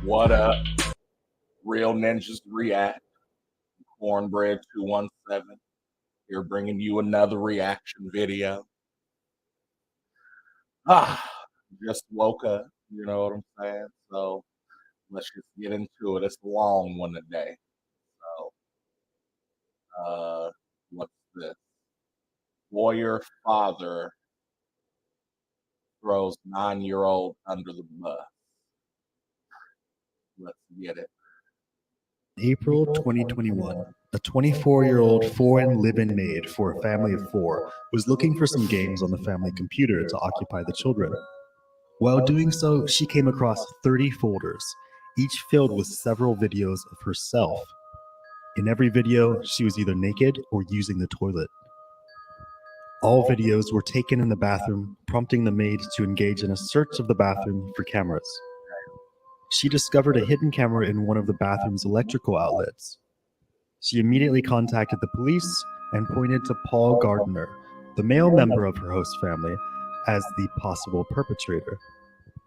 What up? Real Ninjas React. Cornbread 217. Here bringing you another reaction video. Just woke up, you know what I'm saying? So let's just get into it. It's a long one today. So, what's this? Warrior father throws 9-year-old under the bus. Let's get it. April 2021, a 24-year-old foreign live-in maid for a family of 4 was looking for some games on the family computer to occupy the children. While doing so, she came across 30 folders, each filled with several videos of herself. In every video, she was either naked or using the toilet. All videos were taken in the bathroom, prompting the maid to engage in a search of the bathroom for cameras. She discovered a hidden camera in one of the bathroom's electrical outlets. She immediately contacted the police and pointed to Paul Gardner, the male member of her host family, as the possible perpetrator.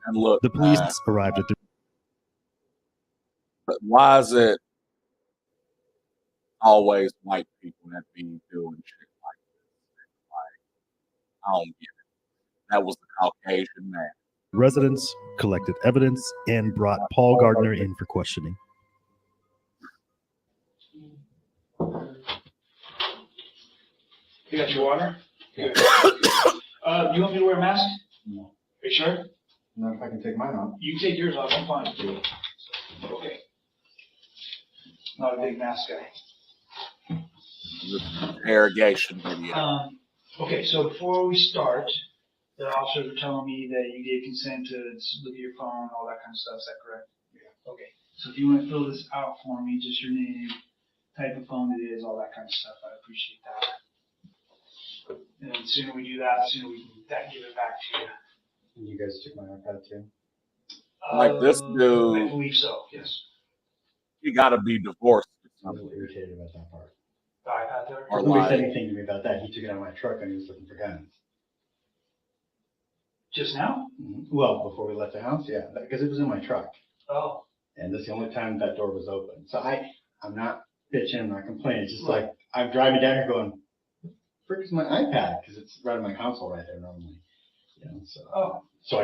And look, The police arrived at the... But why is it always white people that be doing shit like this? Like, I don't get it. That was the Caucasian man. Residents collected evidence and brought Paul Gardner in for questioning. You got your water? Good. You want me to wear a mask? No. Are you sure? No, if I can take mine off. You can take yours off, I'm fine. Okay. Not a big mask guy. Interrogation video. Okay, so before we start, the officers were telling me that you gave consent to look at your phone, all that kind of stuff. Is that correct? Yeah. Okay. So if you want to fill this out for me, just your name, type of phone it is, all that kind of stuff, I appreciate that. And the sooner we do that, the sooner we can give it back to you. And you guys took my iPad too? Like this I dude, believe so, yes. he gotta be divorced or I'm a something. little irritated about that part. The iPad there? Or Nobody like- said anything to me about that. He took it out of my truck and he was looking for guns. Just now? Well, before we left the house, yeah, because it was in my truck. Oh. And that's the only time that door was open. So I'm not bitching, I'm not complaining. It's just like, I'm driving down here going, frick is my iPad? Because it's right on my console right there normally. You know, so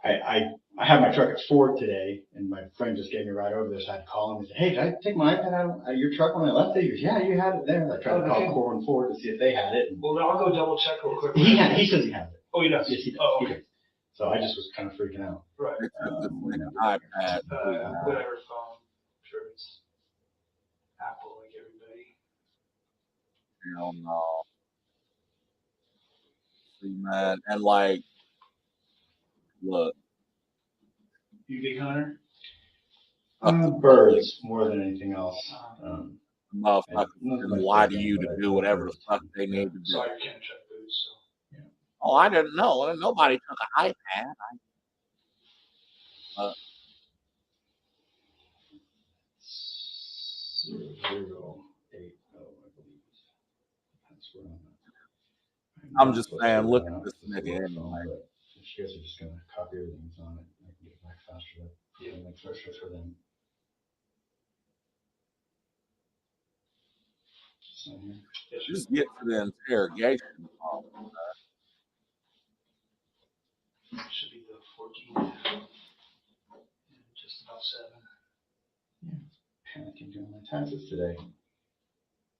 I had my truck at Ford today, and my friend just gave me a ride over there, so I had to call him and say, hey, did I take my iPad out of your truck when I left it? He goes, yeah, you had it there. I tried to call Core and Ford to see if they had it. Well, I'll go double check real quick. He says he has it. Oh, he does? Yes, he does. Oh, He okay. does. So I just was kind of freaking out. Right. They took this nigga iPad. Whatever phone. I'm sure it's Apple like everybody. Hell no. See, man, and like, look, You big hunter? Birds more than anything else. motherfuckers gonna lie to you to do whatever the fuck they need to do. Saw your Ken check boots, so. Oh, I didn't know. Nobody took an iPad. 080, I believe. That's where I'm just saying, look at this nigga anyway. If you guys are just gonna copy everything that's on it, I can get it back faster. Yeah, make sure for them. So here. Just get to the interrogation. Should be the 14th. Just about 7. Panicking doing my taxes today.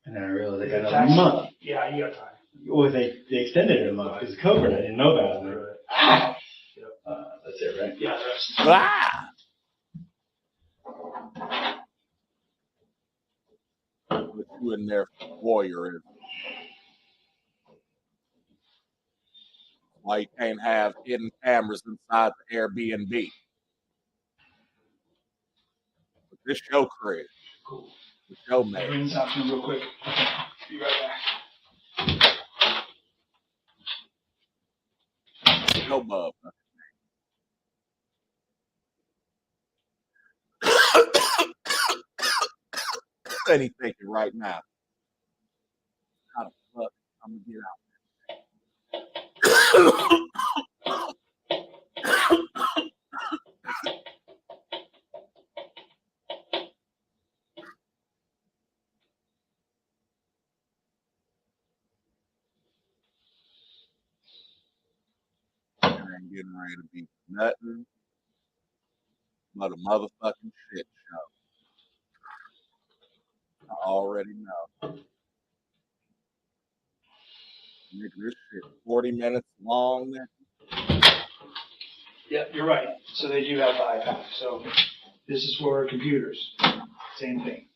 And then I realized I got Taxes? another month. Yeah, you got time. Well, they extended it a month because of COVID. I didn't know about it. Ah! That's it, right? Yeah, the rest. Ah! Put you in there for voyeurism. Why you can't have hidden cameras inside the Airbnb? But this your crib. Cool. It's your Bring man. this out to me real quick. Be right back. No bub. And he thinking right now, how the fuck I'm gonna get out? ready to be nothing but a motherfucking shit show. I already know. Nigga, this shit 40 minutes long, man. Yeah, you're right. So they do have the iPad. So this is for computers. Same thing.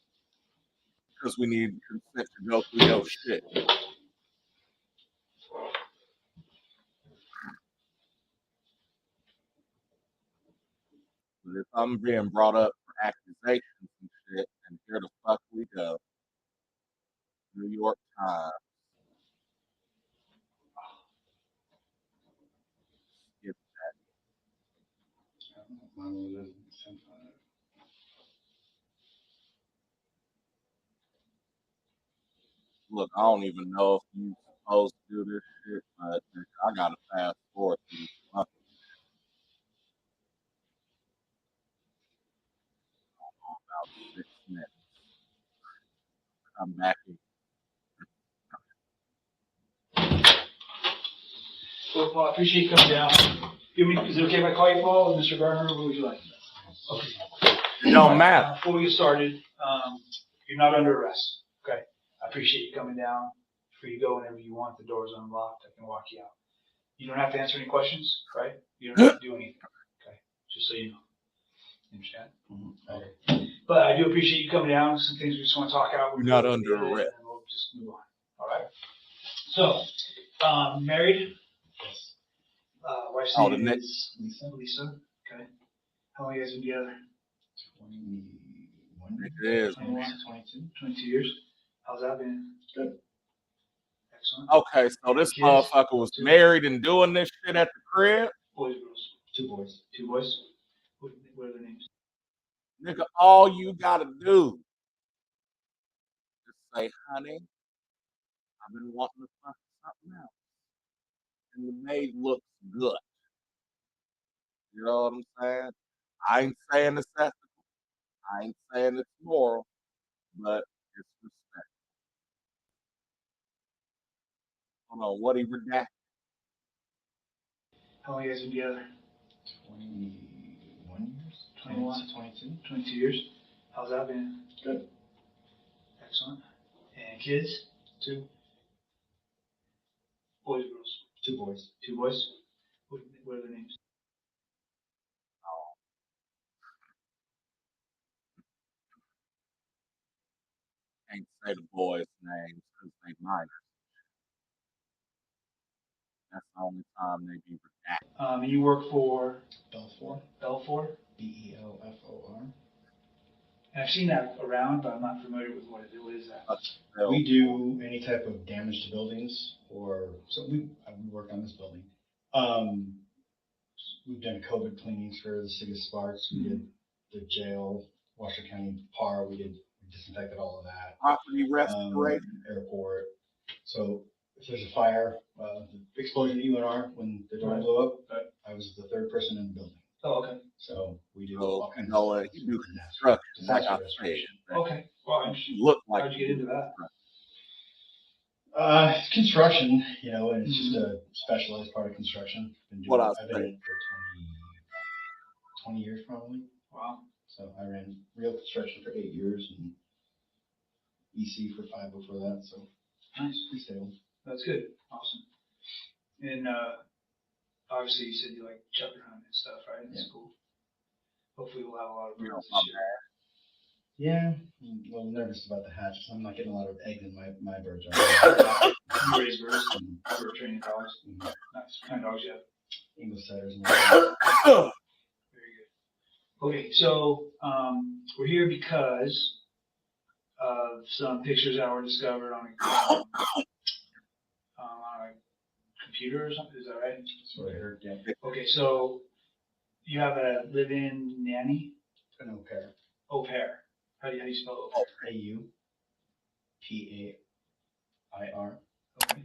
Because we need consent to go through your shit. But if I'm being brought up for accusations and shit, and here the fuck we go. New York Times. Skip. Look, I don't even know if you supposed to do this shit, but I gotta fast forward through this fucking about 6 minutes. Come back and Well, Paul, I appreciate you coming down. Is it okay if I call you Paul or Mr. Gardner? What would you like? Okay. it don't matter. Before we get started, you're not under arrest. Okay. I appreciate you coming down. Free to go whenever you want. The door's unlocked. I can walk you out. You don't have to answer any questions, right? You don't have to do anything. Okay. Just so you know. You understand? Okay. But I do appreciate you coming down. Some things we just want to talk out. You're not under arrest. And we'll just move on. All right. So, married. Yes. Wife's Oh, name the is Lisa. Okay. How long you guys been together? 21. It is. 21, 22 years. How's that been? Good. Excellent. Okay, so this Kids? motherfucker was married and doing this shit at the crib. Boys, girls. 2 boys. 2 boys. What are their names? Nigga, all you gotta do is say, honey, I've been wanting to fuck something else. And the maid looks good. You know what I'm saying? I ain't saying it's ethical. I ain't saying it's moral, but it's respect. Hold on, what he redacted? How long you guys been together? 21 years. 21. 22. 22 years. How's that been? Good. Excellent. And kids? 2. Boys, girls. 2 boys. 2 boys. What are their names? Can't say the boys' names because they minors. That's the only time they be redacted. And you work for Belfour. Belfour? Belfour. And I've seen that around, but I'm not familiar with what is that. We do any type of damage to buildings, so we work on this building. We've done COVID cleanings for the City of Sparks. We did the jail, Washoe County PAR. We disinfected all of that. Property restoration. Airport. So if there's a fire, the explosion at UNR when the door blew up, I was the 3rd person in the building. Oh, okay. So we do So, all kinds of stuff. you do construction, like I said. Okay. Well, You look like how'd you get into that? It's construction, and it's just a specialized part of construction. I've been in it for 20 years probably. Wow. So I ran real construction for 8 years and EC for 5 before that. So Nice. pretty stable. That's good. Awesome. And obviously you said you like chapter hunt and stuff, right? That's cool. Hopefully we'll have a lot of birds this year. Yeah, I'm a little nervous about the hatch. I'm not getting a lot of eggs in my birds. You raise birds and bird training dogs. Mhm. Nice. What kind of dogs you have? English setters. Very good. Okay, so we're here because of some pictures that were discovered on a computer or something. Is that right? That's what I heard. Yeah. Okay, so you have a live-in nanny? An au pair. Au pair. How do you spell au pair? AUPAIR. Okay.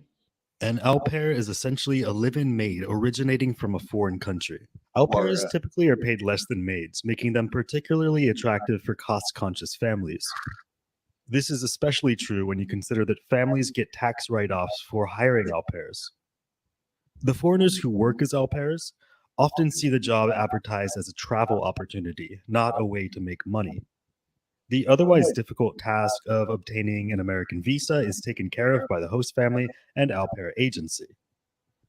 An au pair is essentially a live-in maid originating from a foreign country. Au pairs typically are paid less than maids, making them particularly attractive for cost-conscious families. This is especially true when you consider that families get tax write-offs for hiring au pairs. The foreigners who work as au pairs often see the job advertised as a travel opportunity, not a way to make money. The otherwise difficult task of obtaining an American visa is taken care of by the host family and au pair agency.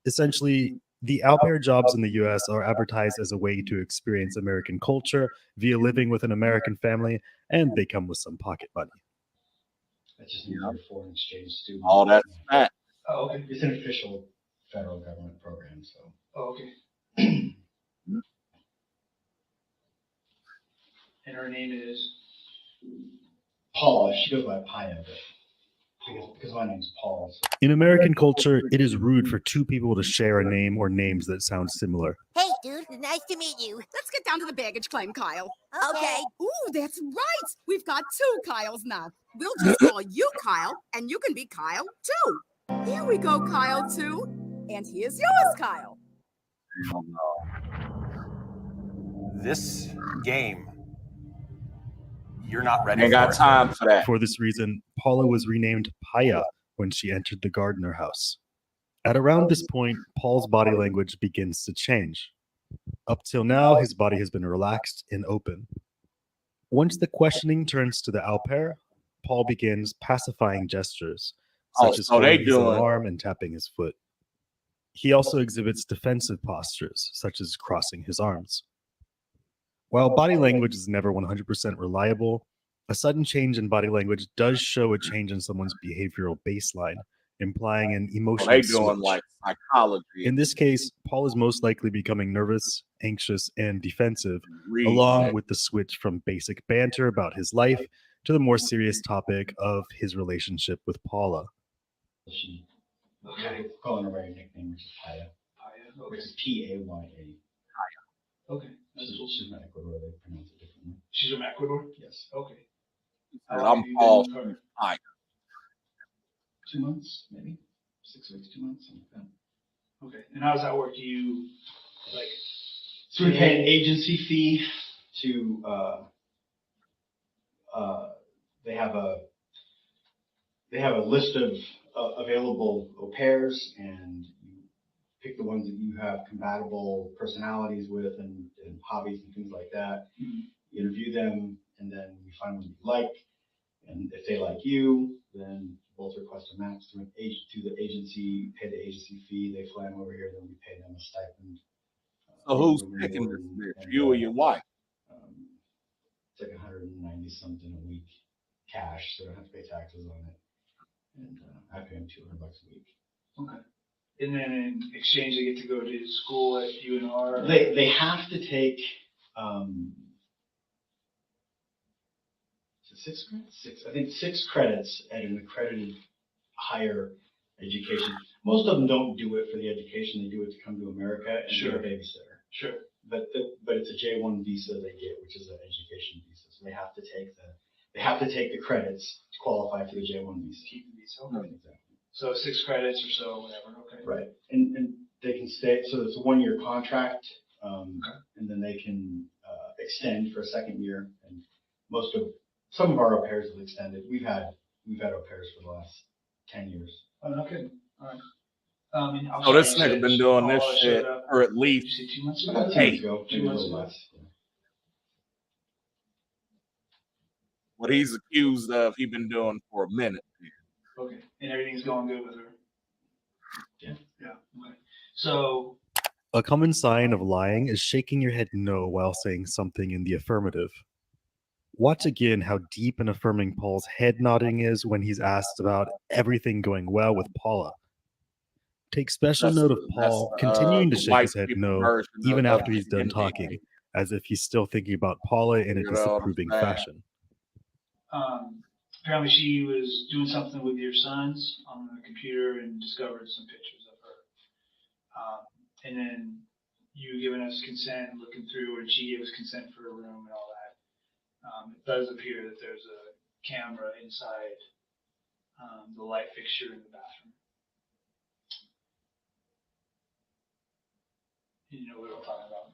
Essentially, the au pair jobs in the US are advertised as a way to experience American culture via living with an American family, and they come with some pocket money. That's just another foreign exchange student. All that's fact. Oh, okay. It's an official federal government program, so. Oh, okay. And her name is? Paula, she goes by Paya, but because my name's Paul. So. In American culture, it is rude for two people to share a name or names that sound similar. Hey, dude, nice to meet you. Let's get down to the baggage claim, Kyle. Okay. Ooh, that's right. We've got 2 Kyles now. We'll just call you Kyle, and you can be Kyle, too. Here we go, Kyle, 2. And here's yours, Kyle. This game, you're not ready Ain't for got it. time for that. For this reason, Paula was renamed Paya when she entered the Gardner house. At around this point, Paul's body language begins to change. Up till now, his body has been relaxed and open. Once the questioning turns to the au pair, Paul begins pacifying gestures, such as holding his arm and tapping his foot. He also exhibits defensive postures, such as crossing his arms. While body language is never 100% reliable, a sudden change in body language does show a change in someone's behavioral baseline, implying an emotional They switch. doing like psychology. In this case, Paul is most likely becoming nervous, anxious, and defensive, Read along that. with the switch from basic banter about his life to the more serious topic of his relationship with Paula. She, Okay. calling her by her nickname, which is Paya, Paya. which Okay. is Paya. Okay. That's cool. She's from Ecuador, they pronounce it differently. She's from Ecuador? Yes. Okay. I'm Paul. Hi. 2 months, maybe? 6 weeks, 2 months, something like that. Okay. And how does that work? Do you, like, So we pay an agency fee to, they have a list of available au pairs, and you pick the ones that you have compatible personalities with and hobbies and things like that. Mhm. You interview them, and then you find one you like, and if they like you, then both request a match to the agency, pay the agency fee, they fly them over here, then we pay them a stipend. So who's picking this bitch? You or your wife? It's like 190 something a week cash, so I don't have to pay taxes on it. And I pay them $200 a week. Okay. And then in exchange, they get to go to school at UNR? They have to take, is it 6 credits? I think 6 credits at an accredited higher education. Most of them don't do it for the education, they do it to come to America and Sure. be a babysitter. Sure. But it's a J1 visa they get, which is an education visa. So they have to take the credits to qualify for the J1 visa. Keep the visa. Okay. Exactly. So 6 credits or so, whatever. Okay. Right. And they can stay, so it's a 1-year contract, and then they can extend for a 2nd year. And some of our au pairs have extended. We've had au pairs for the last 10 years. Oh, no kidding. All right. And So this nigga been doing this shit for at You least say 2 months About ago? 2 months ago, 2 maybe a months little ago. less. Yeah. what he's accused of. He been doing for a minute. Okay. And everything's going good with her? Yeah. Yeah. Okay. So, A common sign of lying is shaking your head no while saying something in the affirmative. Watch again how deep and affirming Paul's head nodding is when he's asked about everything going well with Paula. Take special note of Paul continuing to the shake his white head people no version even of after he's done NDP. talking, as if he's still thinking about Paula in a You know what I'm disapproving saying? fashion. apparently she was doing something with your sons on the computer and discovered some pictures of her. And then you giving us consent, looking through, and she gave us consent for a room and all that. It does appear that there's a camera inside the light fixture in the bathroom. You know what I'm talking about?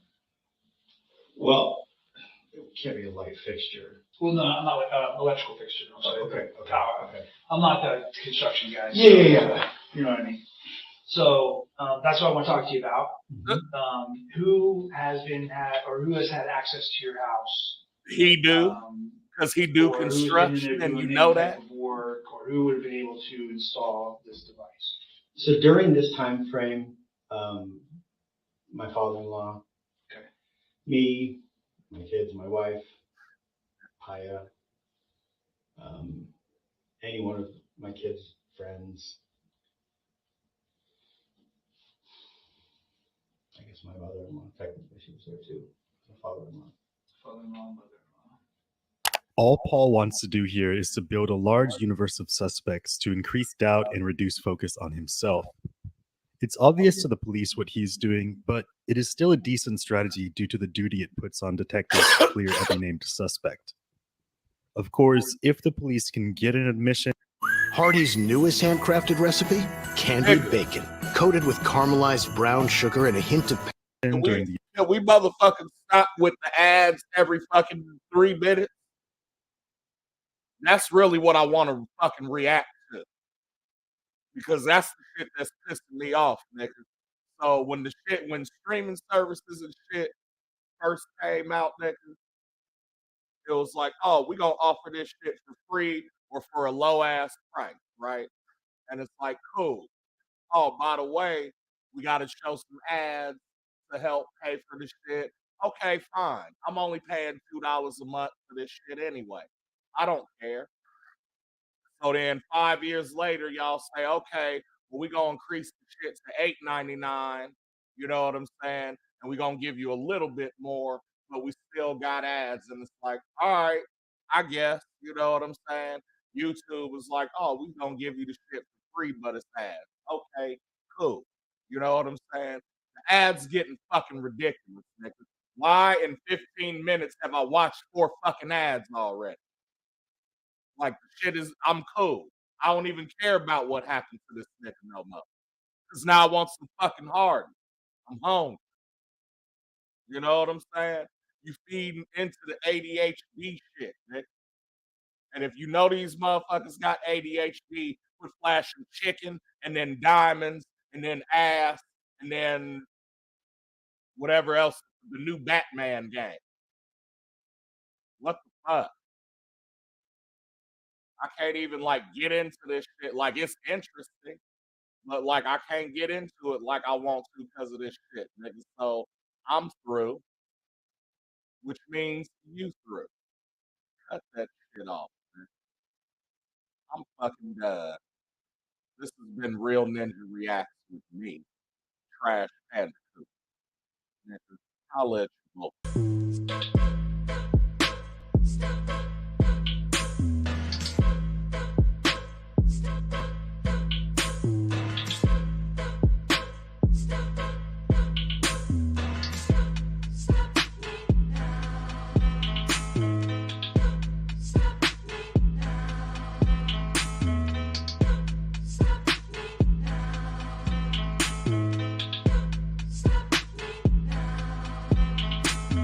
Well, it can't be a light fixture. Well, no, I'm not like electrical fixture. I'm sorry. Okay. Power. Okay. I'm not the construction guy. Yeah. You know what I mean? So that's what I want to talk to you about. Mm-hmm. Who has had access to your house? He do, because he do Or who's been in there construction, and you doing know any type that. of work, or who would have been able to install this device? So during this time frame, my father-in-law, Okay. me, my kids, my wife, Paya, any one of my kids' friends, I guess my mother-in-law, technically she was there too, my father-in-law. Father-in-law, mother-in-law. All Paul wants to do here is to build a large universe of suspects to increase doubt and reduce focus on himself. It's obvious to the police what he's doing, but it is still a decent strategy due to the duty it puts on detectives to clear every named suspect. Of course, if the police can get an admission. Hardy's newest handcrafted recipe? Candied bacon, coated with caramelized brown sugar and a hint of during the Can we motherfucking stop with the ads every fucking 3 minutes? That's really what I want to fucking react to. Because that's the shit that's pissing me off, nigga. So when streaming services and shit first came out, nigga, it was like, oh, we gonna offer this shit for free or for a low ass price, right? And it's like, cool. Oh, by the way, we gotta show some ads to help pay for this shit. Okay, fine. I'm only paying $2 a month for this shit anyway. I don't care. So then 5 years later, y'all say, okay, well, we're gonna increase the shit to $8.99. You know what I'm saying? And we're gonna give you a little bit more, but we still got ads. And it's like, all right, I guess, you know what I'm saying? YouTube was like, oh, we're gonna give you the shit for free, but it's ads. Okay, cool. You know what I'm saying? The ads getting fucking ridiculous, nigga. Why in 15 minutes have I watched 4 fucking ads already? Like, the shit is, I'm cool. I don't even care about what happened to this nigga no more. Because now I want some fucking hard. I'm home. You know what I'm saying? You feeding into the ADHD shit, Nick. And if you know these motherfuckers got ADHD, quit flashing chicken and then diamonds and then ass and then whatever else, the new Batman game. What the fuck? I can't even like get into this shit. Like, it's interesting. But like I can't get into it like I want to because of this shit, nigga. So I'm through, which means you through. Cut that shit off, man. I'm fucking done. This has been Real Ninja Reacts with me, Trash Panda. Nigga, I'll let